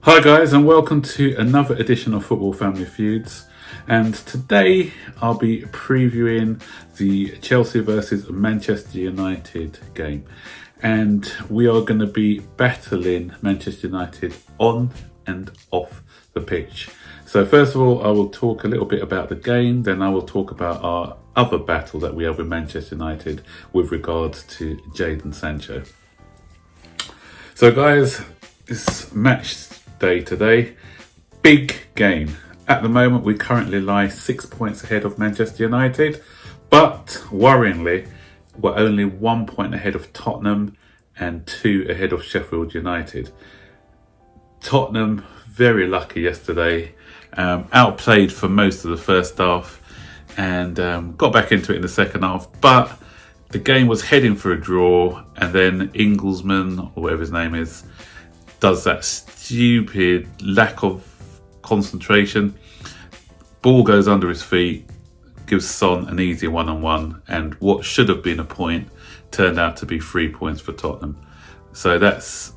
Hi guys, and welcome to another edition of Football Family Feuds. And today I'll be previewing the Chelsea versus Manchester United game. And we are going to be battling Manchester United on and off the pitch. So first of all, I will talk a little bit about the game, then I will talk about our other battle that we have with Manchester United with regards to Jadon Sancho. So guys, it's match day today. Big game. At the moment, we currently lie 6 points ahead of Manchester United, but worryingly, we're only 1 point ahead of Tottenham and 2 ahead of Sheffield United. Tottenham, very lucky yesterday, outplayed for most of the first half and got back into it in the second half, but the game was heading for a draw, and then Ingelsman, or whatever his name is, does that stupid lack of concentration. Ball goes under his feet, gives Son an easy one-on-one, and what should have been a point turned out to be 3 points for Tottenham. So that's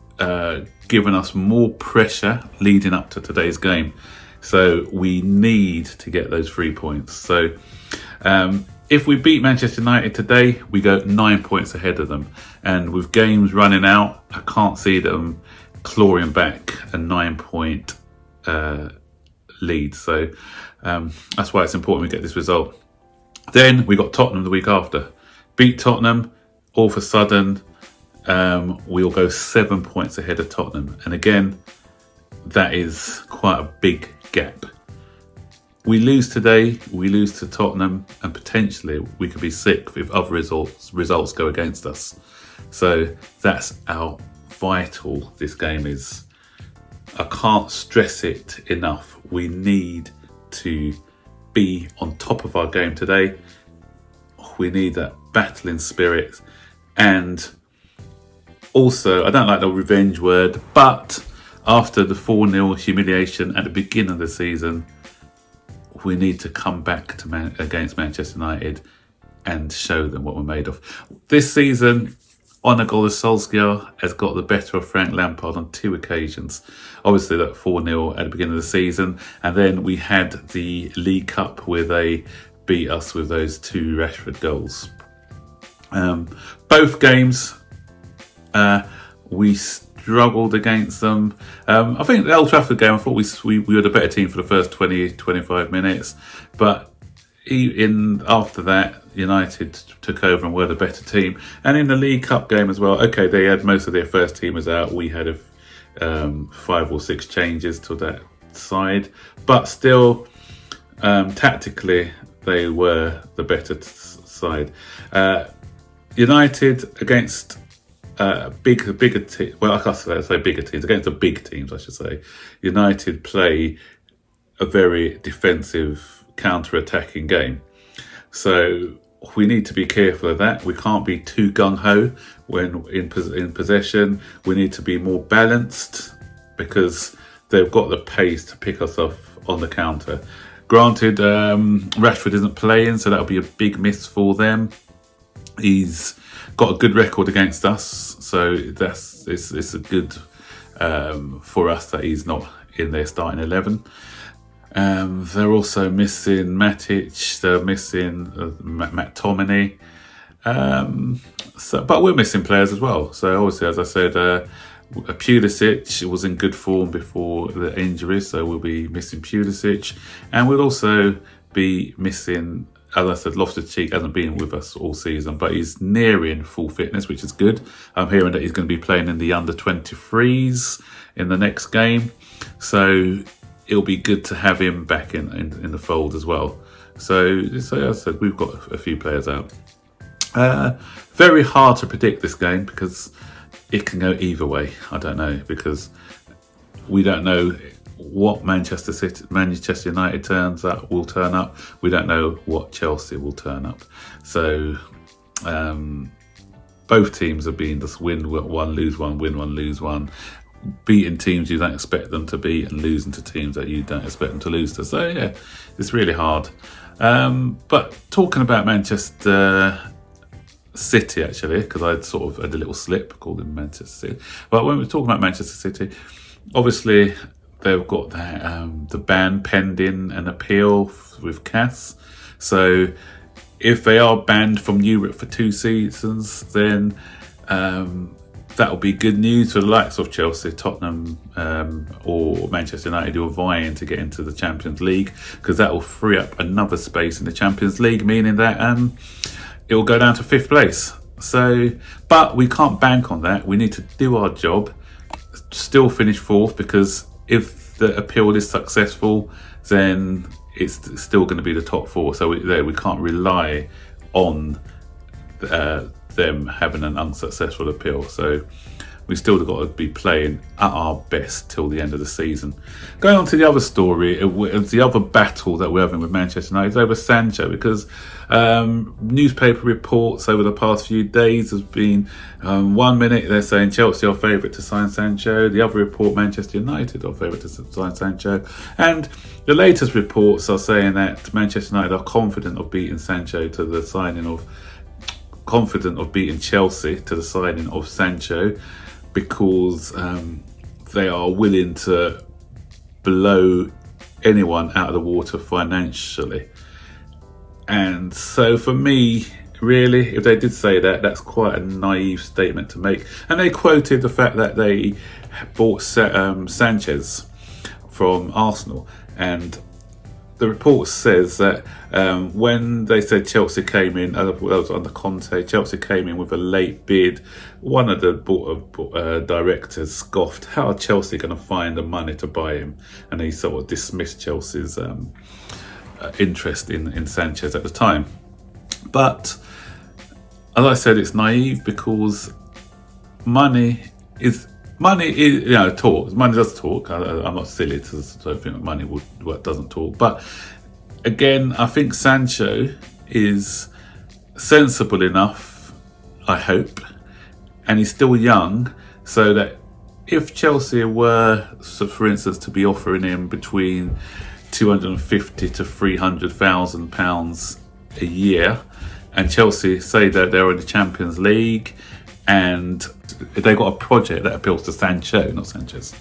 given us more pressure leading up to today's game. So we need to get those 3 points. So if we beat Manchester United today, we go 9 points ahead of them. And with games running out, I can't see them clawing back a 9 point lead. So that's why it's important we get this result. Then we got Tottenham the week after. Beat Tottenham, all of a sudden we'll go 7 points ahead of Tottenham. And again, that is quite a big gap. We lose today, we lose to Tottenham, and potentially we could be sick if other results go against us. So that's how vital this game is. I can't stress it enough. We need to be on top of our game today. We need that battling spirit. And also, I don't like the revenge word, but after the 4-0 humiliation at the beginning of the season, we need to come back to against Manchester United and show them what we're made of. This season, Ole Gunnar Solskjaer has got the better of Frank Lampard on 2 occasions. Obviously that 4-0 at the beginning of the season, and then we had the League Cup where they beat us with those 2 Rashford goals. Both games, we struggled against them. I think the Old Trafford game, I thought we were the better team for the first 20-25 minutes, but after that, United took over and were the better team. And in the League Cup game as well, okay, they had most of their first teamers out. We had 5 or 6 changes to that side, but still, tactically, they were the better side. United against bigger teams. Well, I can't say bigger teams. Against the big teams, I should say. United play a very defensive, counter-attacking game. So we need to be careful of that. We can't be too gung-ho when in possession. We need to be more balanced because they've got the pace to pick us off on the counter. Granted, Rashford isn't playing, so that'll be a big miss for them. He's got a good record against us, so it's a good for us that he's not in their starting 11. They're also missing Matic. They're missing McTominay. But we're missing players as well. So obviously, as I said, Pulisic was in good form before the injury, so we'll be missing Pulisic, and we'll also be missing. As I said, Loftus-Cheek hasn't been with us all season, but he's nearing full fitness, which is good. I'm hearing that he's going to be playing in the under-23s in the next game, so it'll be good to have him back in the fold as well. So as I said, we've got a few players out. Very hard to predict this game because it can go either way. I don't know, because we don't know what Manchester United will turn up. We don't know what Chelsea will turn up. So both teams have been just win one, lose one, win one, lose one. Beating teams you don't expect them to beat and losing to teams that you don't expect them to lose to. So yeah, it's really hard. But talking about Manchester City, actually, because I sort of had a little slip, called them Manchester City. But when we're talking about Manchester City, obviously they've got that the ban pending an appeal with CAS. So if they are banned from Europe for 2 seasons, then that'll be good news for the likes of Chelsea, Tottenham, or Manchester United, who are vying to get into the Champions League, because that will free up another space in the Champions League, meaning that it will go down to 5th place. So, but we can't bank on that. We need to do our job, still finish 4th, because if the appeal is successful, then it's still going to be the top 4. So we can't rely on them having an unsuccessful appeal. So we still got to be playing at our best till the end of the season. Going on to the other story, the other battle that we're having with Manchester United is over Sancho, because newspaper reports over the past few days has been 1 minute they're saying Chelsea are favourite to sign Sancho, the other report Manchester United are favourite to sign Sancho, and the latest reports are saying that Manchester United are confident of beating Chelsea to the signing of Sancho, because they are willing to blow anyone out of the water financially. And so for me, really, if they did say that, that's quite a naive statement to make. And they quoted the fact that they bought Sanchez from Arsenal, and the report says that when they said Chelsea came in, was under Conte, Chelsea came in with a late bid. One of the directors scoffed, how are Chelsea going to find the money to buy him? And he sort of dismissed Chelsea's interest in Sanchez at the time. But as I said, it's naive, because money talks. Money does talk. I'm not silly to think that money doesn't talk. But again, I think Sancho is sensible enough, I hope, and he's still young, so that if Chelsea were, so for instance, to be offering him between £250,000 to £300,000 a year, and Chelsea say that they're in the Champions League, and they got a project that appeals to Sancho, not Sanchez.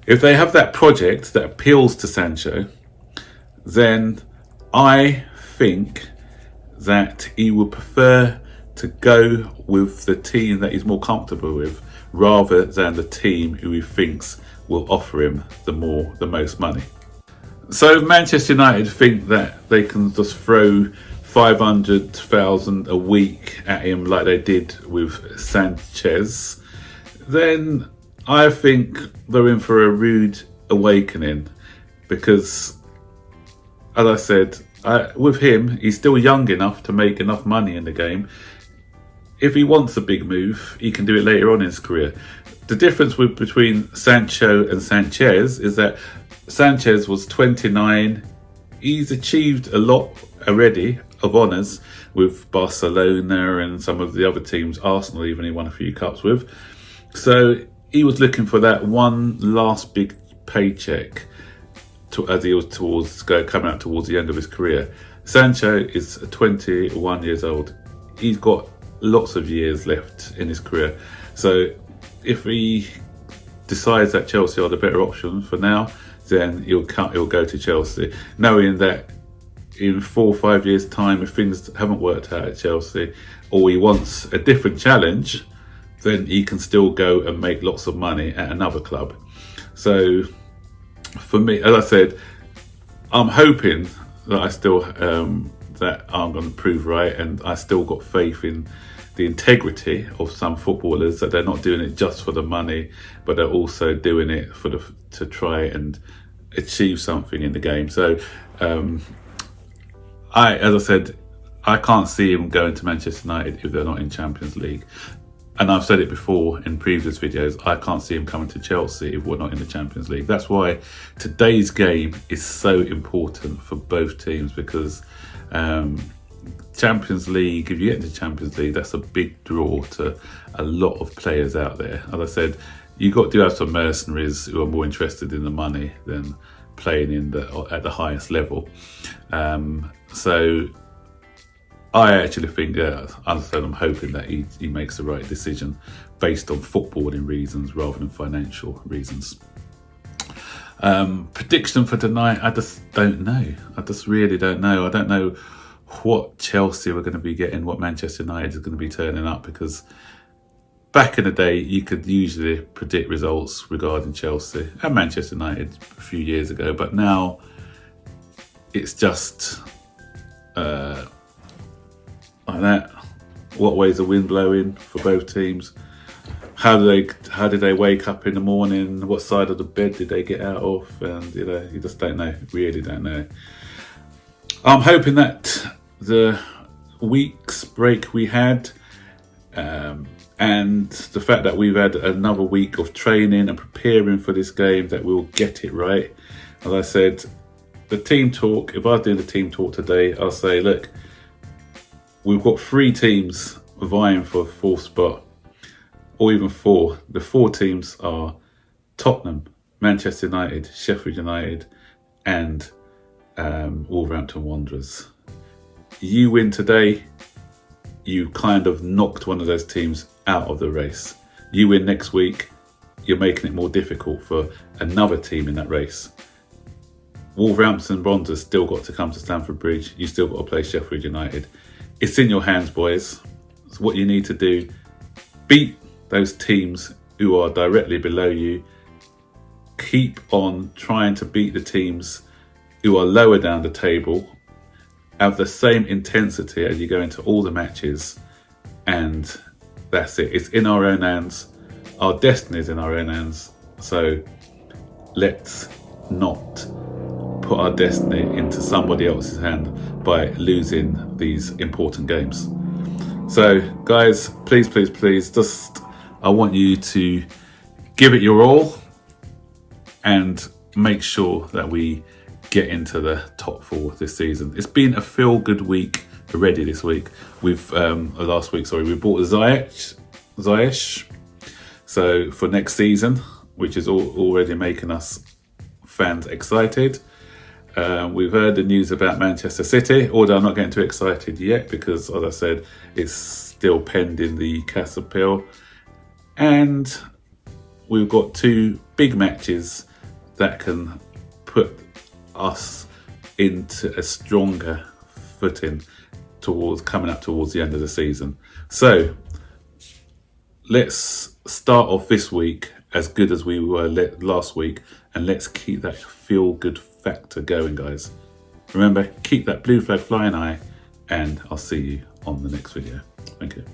If they have that project that appeals to Sancho, then I think that he would prefer to go with the team that he's more comfortable with, rather than the team who he thinks will offer him the most money. So Manchester United think that they can just throw 500,000 a week at him like they did with Sanchez, then I think they're in for a rude awakening, because, as I said, with him, he's still young enough to make enough money in the game. If he wants a big move, he can do it later on in his career. The difference between Sancho and Sanchez is that Sanchez was 29. He's achieved a lot already of honours with Barcelona and some of the other teams, Arsenal even, he won a few cups with. So he was looking for that one last big paycheck as he was coming out towards the end of his career. Sancho is 21 years old. He's got lots of years left in his career. So if he decides that Chelsea are the better option for now, then he'll go to Chelsea, knowing that in 4 or 5 years' time, if things haven't worked out at Chelsea, or he wants a different challenge, then he can still go and make lots of money at another club. So for me, as I said, I'm hoping that that I'm going to prove right, and I still got faith in the integrity of some footballers, that they're not doing it just for the money, but they're also doing it to try and achieve something in the game. So as I said, I can't see him going to Manchester United if they're not in Champions League. And I've said it before in previous videos, I can't see him coming to Chelsea if we're not in the Champions League. That's why today's game is so important for both teams, because Champions League, if you get into Champions League, that's a big draw to a lot of players out there. As I said, you've got to have some mercenaries who are more interested in the money than playing at the highest level. So I actually think, as I said, I'm hoping that he makes the right decision based on footballing reasons rather than financial reasons. Prediction for tonight, I just don't know. I just really don't know. I don't know what Chelsea are going to be getting, what Manchester United is going to be turning up, because back in the day, you could usually predict results regarding Chelsea and Manchester United a few years ago, but now it's just like that. What way's the wind blowing for both teams? How did they wake up in the morning? What side of the bed did they get out of? And you just don't know. Really don't know. I'm hoping that the week's break we had, and the fact that we've had another week of training and preparing for this game, that we'll get it right. As I said, the team talk, if I was doing the team talk today, I'll say, look, we've got 3 teams vying for the 4th spot, or even 4. The 4 teams are Tottenham, Manchester United, Sheffield United, and Wolverhampton Wanderers. You win today, you kind of knocked one of those teams out of the race. You win next week, you're making it more difficult for another team in that race. Wolverhampton Wanderers still got to come to Stamford Bridge. You still got to play Sheffield United. It's in your hands, boys. It's what you need to do. Beat those teams who are directly below you. Keep on trying to beat the teams who are lower down the table. Have the same intensity as you go into all the matches, and that's it. It's in our own hands. Our destiny is in our own hands. So let's not put our destiny into somebody else's hand by losing these important games. So guys, please, just I want you to give it your all and make sure that we get into the top 4 this season. It's been a feel-good week already this week. We bought Ziyech. So for next season, which is already making us fans excited. We've heard the news about Manchester City, although I'm not getting too excited yet because, as I said, it's still pending the CAS appeal. And we've got 2 big matches that can put us into a stronger footing coming up towards the end of the season. So let's start off this week as good as we were last week, and let's keep that feel-good factor going, guys. Remember, keep that blue flag flying high, and I'll see you on the next video. Thank you.